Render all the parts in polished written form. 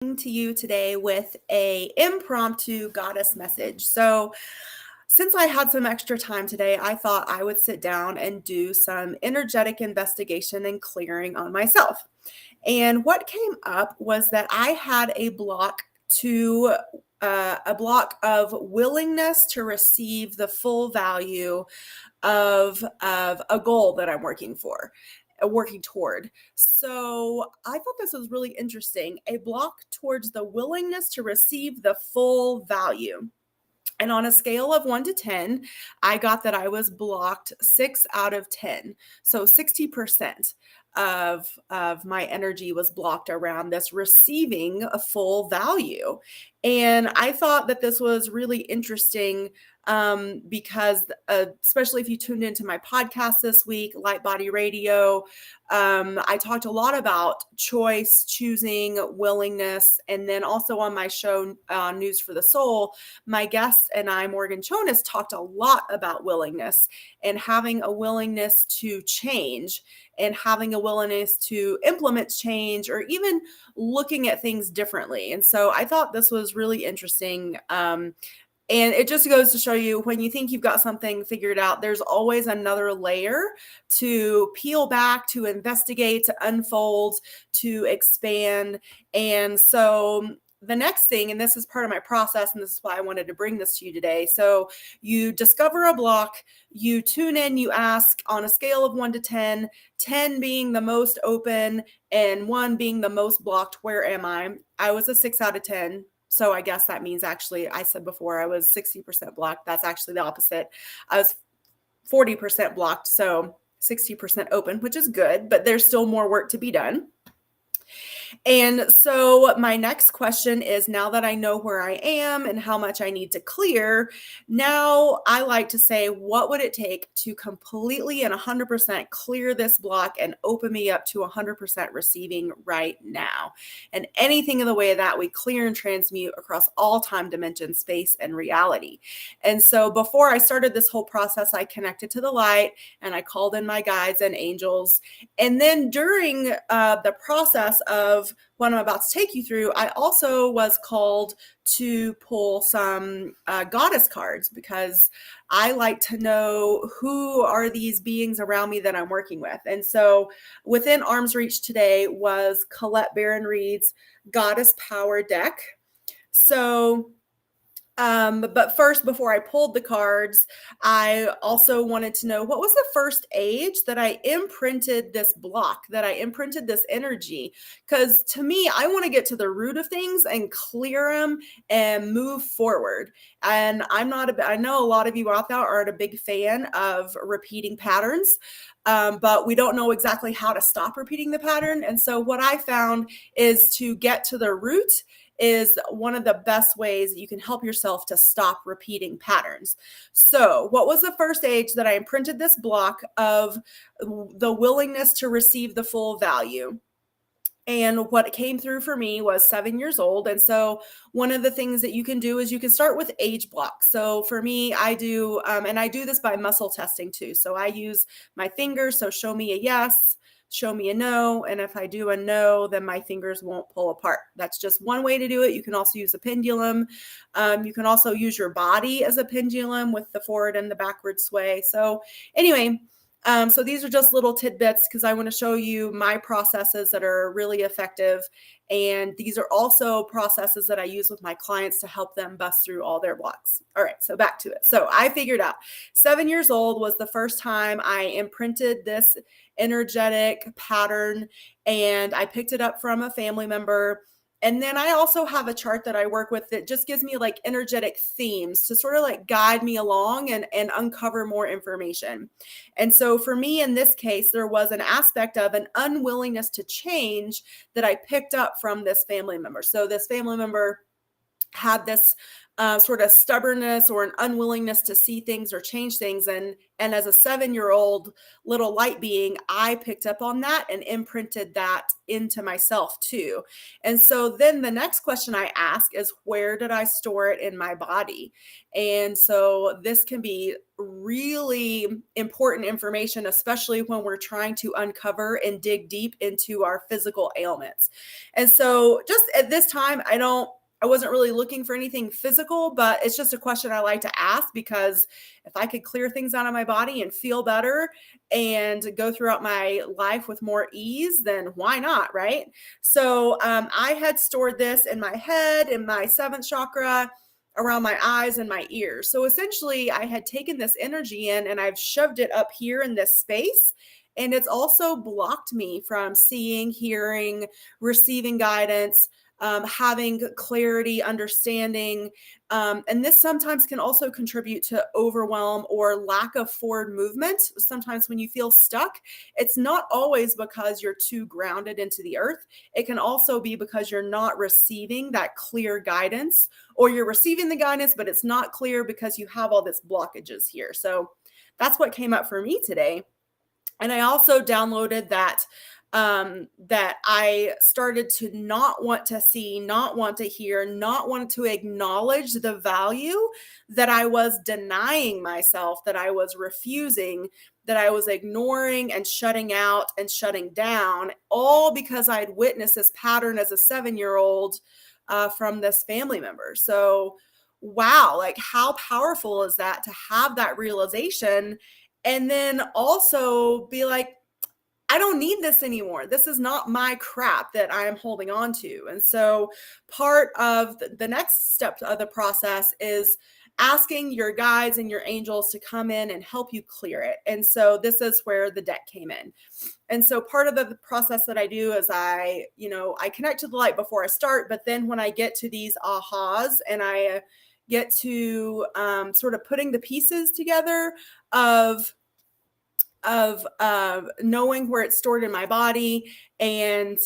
To you today with a impromptu goddess message. So since I had some extra time today, I thought I would sit down and do some energetic investigation and clearing on myself. And what came up was that I had a block of willingness to receive the full value of a goal that I'm working toward. So I thought this was really interesting. A block towards the willingness to receive the full value. And on a scale of 1 to 10, I got that I was blocked 6 out of 10. So 60% of my energy was blocked around this receiving a full value. And I thought that this was really interesting because especially if you tuned into my podcast this week, Light Body Radio, I talked a lot about choice, choosing, willingness, and then also on my show, News for the Soul, my guest and I, Morgan Chonis, talked a lot about willingness and having a willingness to change and having a willingness to implement change or even looking at things differently. And so I thought this was really interesting. And it just goes to show you when you think you've got something figured out, there's always another layer to peel back, to investigate, to unfold, to expand. And so the next thing, and this is part of my process, and this is why I wanted to bring this to you today. So you discover a block, you tune in, you ask on a scale of 1 to 10, 10 being the most open and 1 being the most blocked. Where am I? I was a 6 out of 10. So I guess that means actually, I said before I was 60% blocked. That's actually the opposite. I was 40% blocked. So 60% open, which is good, but there's still more work to be done. And so my next question is, now that I know where I am and how much I need to clear, now I like to say, what would it take to completely and 100% clear this block and open me up to 100% receiving right now? And anything in the way that we clear and transmute across all time dimensions, space, and reality. And so before I started this whole process, I connected to the light and I called in my guides and angels. And then during the process of what I'm about to take you through, I also was called to pull some goddess cards because I like to know who are these beings around me that I'm working with. And so within arm's reach today was Collette Baron-Reid's Goddess Power deck. So but first, before I pulled the cards, I also wanted to know, what was the first age that I imprinted this block, that I imprinted this energy? Because to me, I want to get to the root of things and clear them and move forward. And I know a lot of you out there aren't a big fan of repeating patterns, but we don't know exactly how to stop repeating the pattern. And so what I found is to get to the root is one of the best ways that you can help yourself to stop repeating patterns. So what was the first age that I imprinted this block of the willingness to receive the full value? And what came through for me was 7 years old. And so one of the things that you can do is you can start with age blocks. So for me, I do, and I do this by muscle testing too. So I use my fingers. So show me a yes, show me a no. And if I do a no, then my fingers won't pull apart. That's just one way to do it. You can also use a pendulum. You can also use your body as a pendulum with the forward and the backward sway. So anyway, so these are just little tidbits because I want to show you my processes that are really effective. And these are also processes that I use with my clients to help them bust through all their blocks. All right, so back to it. So I figured out 7 years old was the first time I imprinted this energetic pattern, and I picked it up from a family member. And then I also have a chart that I work with that just gives me like energetic themes to sort of like guide me along and uncover more information. And so for me, in this case, there was an aspect of an unwillingness to change that I picked up from this family member. So this family member had this sort of stubbornness or an unwillingness to see things or change things. And as a 7-year-old little light being, I picked up on that and imprinted that into myself too. And so then the next question I ask is, where did I store it in my body? And so this can be really important information, especially when we're trying to uncover and dig deep into our physical ailments. And so just at this time, I wasn't really looking for anything physical, but it's just a question I like to ask, because if I could clear things out of my body and feel better and go throughout my life with more ease, then why not, right? So I had stored this in my head, in my seventh chakra, around my eyes and my ears. So essentially, I had taken this energy in and I've shoved it up here in this space. And it's also blocked me from seeing, hearing, receiving guidance, having clarity, understanding. And this sometimes can also contribute to overwhelm or lack of forward movement. Sometimes when you feel stuck, it's not always because you're too grounded into the earth. It can also be because you're not receiving that clear guidance, or you're receiving the guidance, but it's not clear because you have all this blockages here. So that's what came up for me today. And I also downloaded that I started to not want to see, not want to hear, not want to acknowledge the value that I was denying myself, that I was refusing, that I was ignoring and shutting out and shutting down, all because I had witnessed this pattern as a 7-year-old from this family member. So, wow, like how powerful is that to have that realization, and then also be like, I don't need this anymore. This is not my crap that I'm holding on to. And so part of the next step of the process is asking your guides and your angels to come in and help you clear it. And so this is where the deck came in. And so part of the process that I do is I connect to the light before I start, but then when I get to these ahas and I get to sort of putting the pieces together of knowing where it's stored in my body, and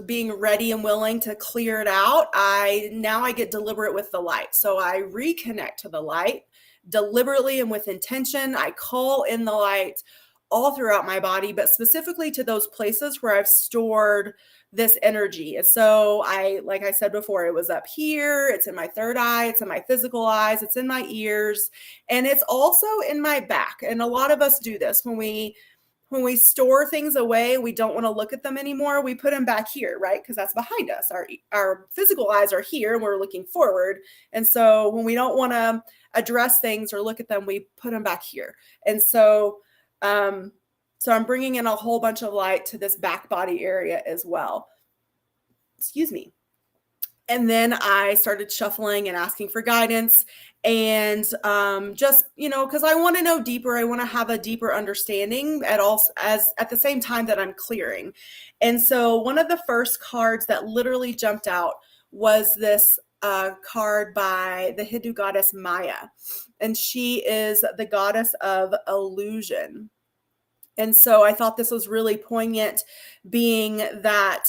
being ready and willing to clear it out, I get deliberate with the light. So I reconnect to the light deliberately and with intention. I call in the light all throughout my body, but specifically to those places where I've stored this energy. So like I said before, it was up here, it's in my third eye, it's in my physical eyes, it's in my ears, and it's also in my back. And a lot of us do this when we store things away, we don't want to look at them anymore, we put them back here, right? Because that's behind us. Our physical eyes are here and we're looking forward. And so when we don't want to address things or look at them, we put them back here. And so I'm bringing in a whole bunch of light to this back body area as well. Excuse me. And then I started shuffling and asking for guidance, and just, because I want to know deeper, I want to have a deeper understanding at the same time that I'm clearing. And so one of the first cards that literally jumped out was this card by the Hindu goddess Maya, and she is the goddess of illusion. And so I thought this was really poignant, being that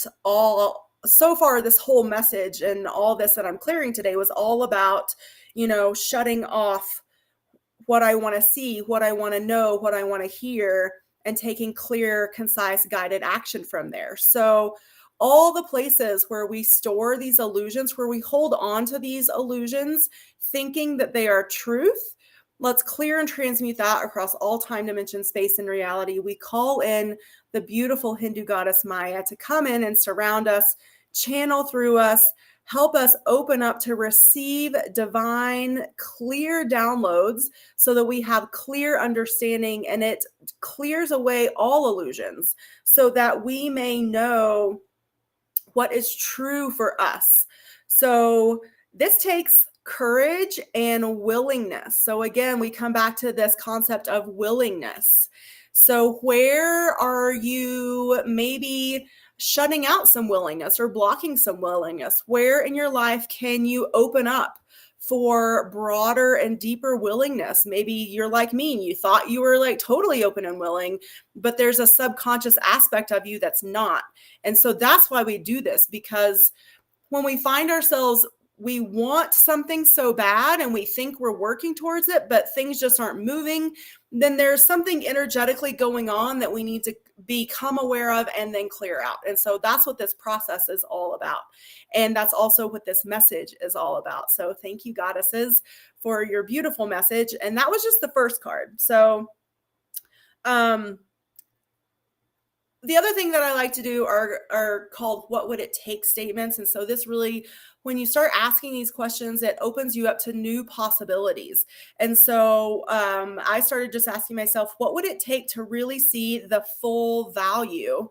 so far this whole message and all this that I'm clearing today was all about, shutting off what I want to see, what I want to know, what I want to hear, and taking clear, concise, guided action from there. So all the places where we store these illusions, where we hold on to these illusions, thinking that they are truth, let's clear and transmute that across all time, dimension, space, and reality. We call in the beautiful Hindu goddess Maya to come in and surround us, channel through us, help us open up to receive divine, clear downloads so that we have clear understanding, and it clears away all illusions so that we may know what is true for us. So this takes courage and willingness. So again, we come back to this concept of willingness. So where are you maybe shutting out some willingness or blocking some willingness? Where in your life can you open up for broader and deeper willingness? Maybe you're like me and you thought you were like totally open and willing, but there's a subconscious aspect of you that's not. And so that's why we do this, because when we find ourselves, we want something so bad and we think we're working towards it, but things just aren't moving, then there's something energetically going on that we need to become aware of and then clear out. And so that's what this process is all about. And that's also what this message is all about. So thank you, goddesses, for your beautiful message. And that was just the first card. So, the other thing that I like to do are called what would it take statements. And so this really, when you start asking these questions, it opens you up to new possibilities. And so I started just asking myself, what would it take to really see the full value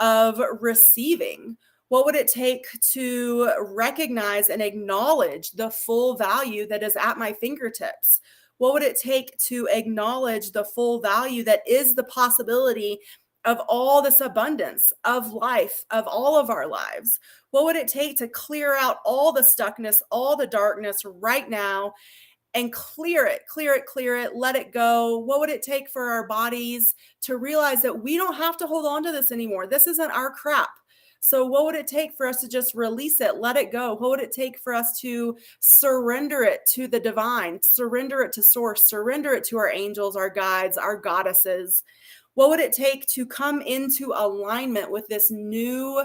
of receiving? What would it take to recognize and acknowledge the full value that is at my fingertips? What would it take to acknowledge the full value that is the possibility of all this abundance of life, of all of our lives? What would it take to clear out all the stuckness, all the darkness right now and clear it, let it go? What would it take for our bodies to realize that we don't have to hold on to this anymore? This isn't our crap. So what would it take for us to just release it, let it go? What would it take for us to surrender it to the divine, surrender it to source, surrender it to our angels, our guides, our goddesses? What would it take to come into alignment with this new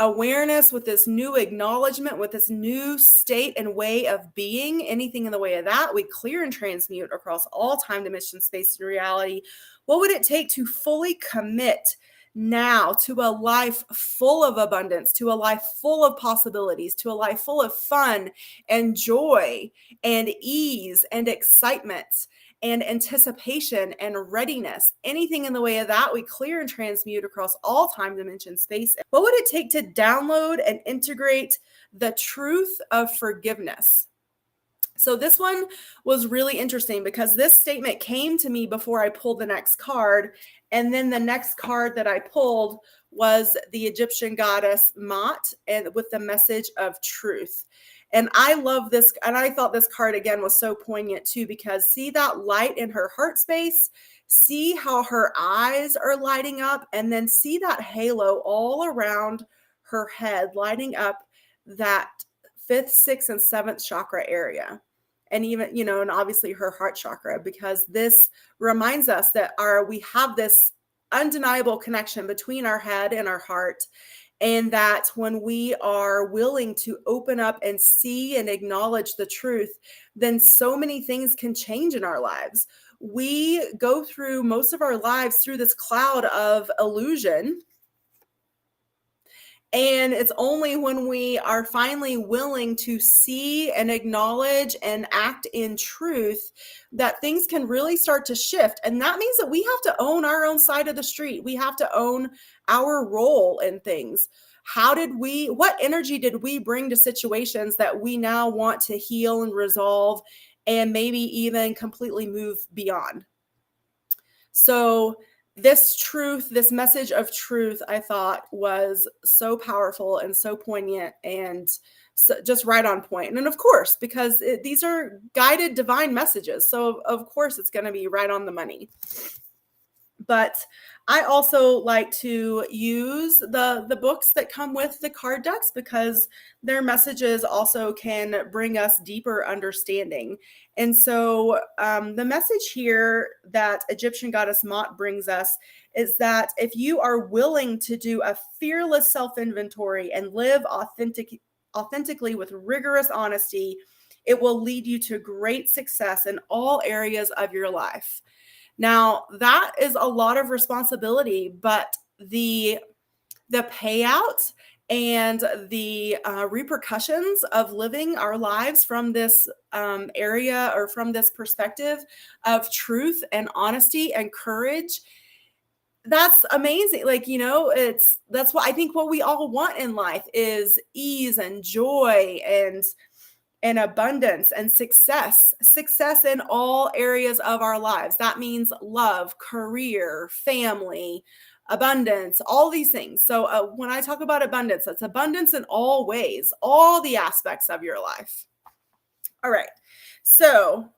awareness, with this new acknowledgement, with this new state and way of being? Anything in the way of that, we clear and transmute across all time, dimension, space, and reality. What would it take to fully commit now to a life full of abundance, to a life full of possibilities, to a life full of fun and joy and ease and excitement and anticipation and readiness? Anything in the way of that, we clear and transmute across all time, dimension, space. What would it take to download and integrate the truth of forgiveness? So this one was really interesting because this statement came to me before I pulled the next card. And then the next card that I pulled was the Egyptian goddess Mot, and with the message of truth. And I love this. And I thought this card again was so poignant too, because see that light in her heart space, see how her eyes are lighting up, and then see that halo all around her head, lighting up that 5th, 6th, and 7th chakra area. And even, and obviously her heart chakra, because this reminds us that we have this undeniable connection between our head and our heart. And that when we are willing to open up and see and acknowledge the truth, then so many things can change in our lives. We go through most of our lives through this cloud of illusion. And it's only when we are finally willing to see and acknowledge and act in truth that things can really start to shift. And that means that we have to own our own side of the street. We have to own our role in things. What energy did we bring to situations that we now want to heal and resolve and maybe even completely move beyond? So this truth, this message of truth, I thought was so powerful and so poignant and so just right on point. And of course, because these are guided divine messages. So of course it's going to be right on the money. But I also like to use the books that come with the card decks because their messages also can bring us deeper understanding. And so the message here that Egyptian goddess Mot brings us is that if you are willing to do a fearless self-inventory and live authentically with rigorous honesty, it will lead you to great success in all areas of your life. Now, that is a lot of responsibility, but the payout and the repercussions of living our lives from this area or from this perspective of truth and honesty and courage, that's amazing. That's what I think what we all want in life is ease and joy and abundance and success in all areas of our lives. That means love, career, family, abundance, all these things. So when I talk about abundance, it's abundance in all ways, all the aspects of your life. All right. So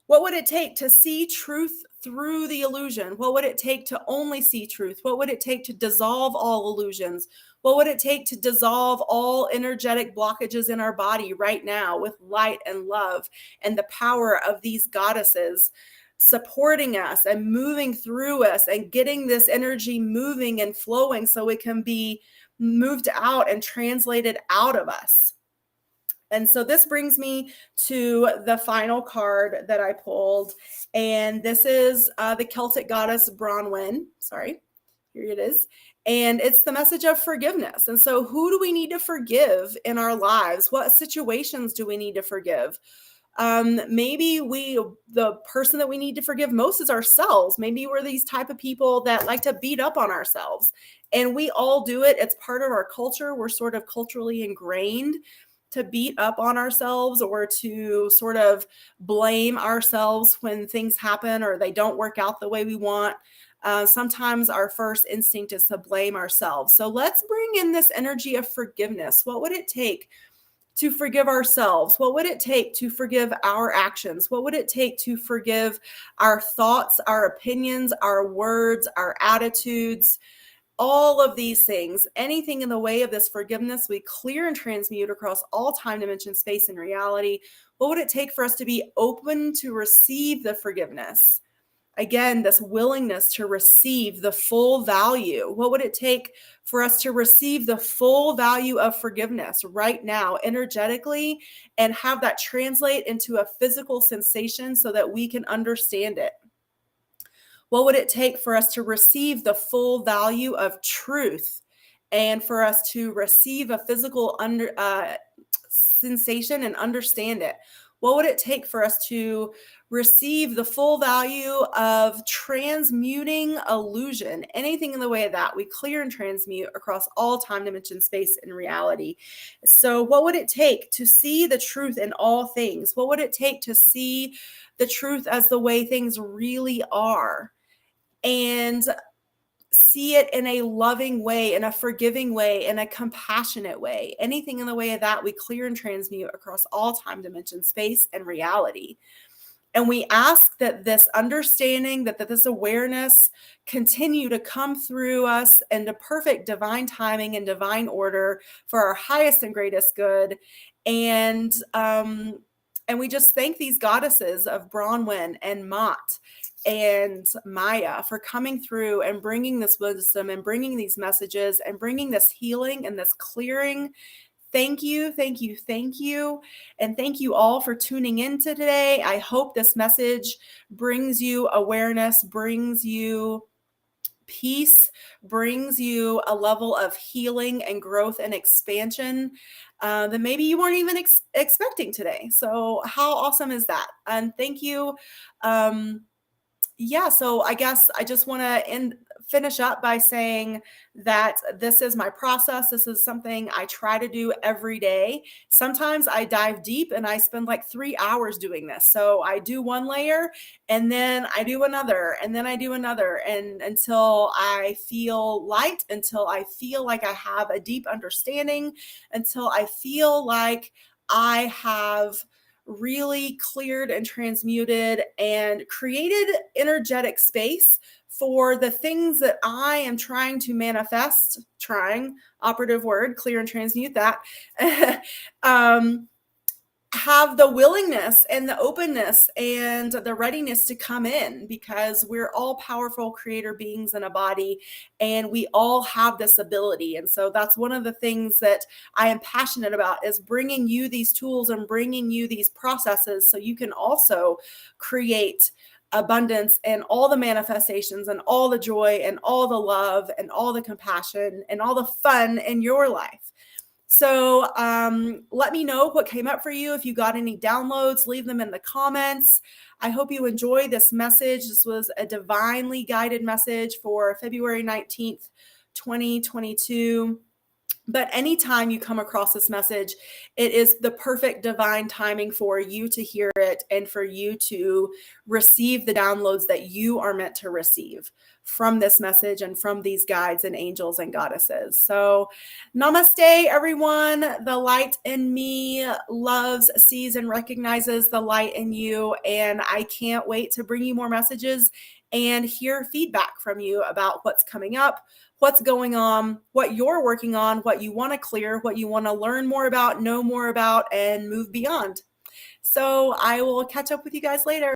what would it take to see truth through the illusion? What would it take to only see truth? What would it take to dissolve all illusions? What would it take to dissolve all energetic blockages in our body right now with light and love and the power of these goddesses supporting us and moving through us and getting this energy moving and flowing so it can be moved out and translated out of us. And so this brings me to the final card that I pulled, and this is the Celtic goddess Bronwyn. Sorry, here it is. And it's the message of forgiveness. And so who do we need to forgive in our lives? What situations do we need to forgive? Maybe the person that we need to forgive most is ourselves. Maybe we're these type of people that like to beat up on ourselves, and we all do it. It's part of our culture. We're sort of culturally ingrained to beat up on ourselves or to sort of blame ourselves when things happen or they don't work out the way we want. Sometimes our first instinct is to blame ourselves. So let's bring in this energy of forgiveness. What would it take to forgive ourselves? What would it take to forgive our actions? What would it take to forgive our thoughts, our opinions, our words, our attitudes? All of these things, anything in the way of this forgiveness, we clear and transmute across all time, dimension, space, and reality. What would it take for us to be open to receive the forgiveness? Again, this willingness to receive the full value. What would it take for us to receive the full value of forgiveness right now, energetically, and have that translate into a physical sensation so that we can understand it? What would it take for us to receive the full value of truth and for us to receive a physical sensation and understand it? What would it take for us to receive the full value of transmuting illusion? Anything in the way of that, we clear and transmute across all time, dimension, space, and reality. So what would it take to see the truth in all things? What would it take to see the truth as the way things really are? And see it in a loving way, in a forgiving way, in a compassionate way. Anything in the way of that, we clear and transmute across all time, dimension, space, and reality. And we ask that this understanding, that this awareness continue to come through us into perfect divine timing and divine order for our highest and greatest good. And we just thank these goddesses of Bronwyn and Mott and Maya for coming through and bringing this wisdom and bringing these messages and bringing this healing and this clearing. Thank you, thank you, thank you. And thank you all for tuning in today. I hope this message brings you awareness, brings you peace, brings you a level of healing and growth and expansion that maybe you weren't even expecting today. So how awesome is that? And thank you. So I guess I just want to finish up by saying that this is my process. This is something I try to do every day. Sometimes I dive deep and I spend like 3 hours doing this. So I do one layer and then I do another and then I do another, and until I feel light, until I feel like I have a deep understanding, until I feel like I have really cleared and transmuted and created energetic space for the things that I am trying to manifest, operative word, clear and transmute that, have the willingness and the openness and the readiness to come in, because we're all powerful creator beings in a body and we all have this ability. And so that's one of the things that I am passionate about, is bringing you these tools and bringing you these processes so you can also create abundance and all the manifestations and all the joy and all the love and all the compassion and all the fun in your life. So let me know what came up for you. If you got any downloads, leave them in the comments. I hope you enjoyed this message. This was a divinely guided message for February 19th, 2022. But anytime you come across this message, it is the perfect divine timing for you to hear it and for you to receive the downloads that you are meant to receive from this message and from these guides and angels and goddesses. So namaste, everyone. The light in me loves, sees, and recognizes the light in you. And I can't wait to bring you more messages and hear feedback from you about what's coming up, what's going on, what you're working on, what you want to clear, what you want to learn more about, know more about, and move beyond. So I will catch up with you guys later.